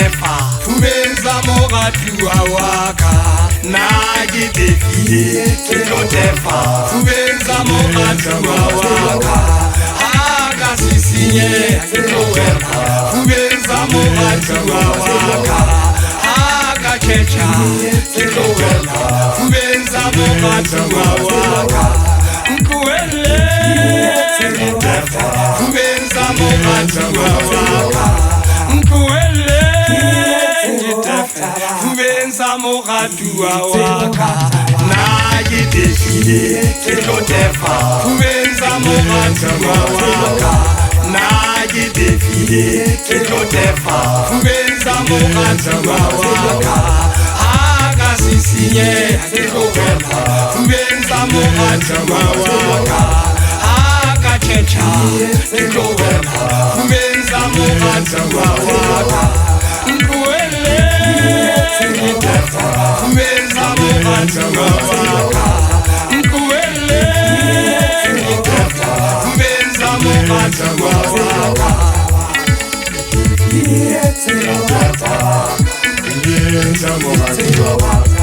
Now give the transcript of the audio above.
tefa Fubenza moratuwa waka Na gidefie kilo tefa Fubenza moratuwa waka Haga sisinye kilo wepa Fubenza moratuwa waka Haga checha kilo wepa Fubenza moratuwa waka Nkuele tefa Fubenza moratuwa waka Nkuele tefa Fubenza moratuwa waka Na gidefie kilo tefa Fubenza moratuwa waka Na gidefie kilo tefa Fubenza moratuwa waka Haga sisinye kilo wepa Fubenza moratuwa waka Haga checha kilo wepa Fubenza moratuwa waka Nkuele tefa Fubenza moratuwa waka Nkuele tefa Fubenza moratuwa waka Fubenza moratuwa waka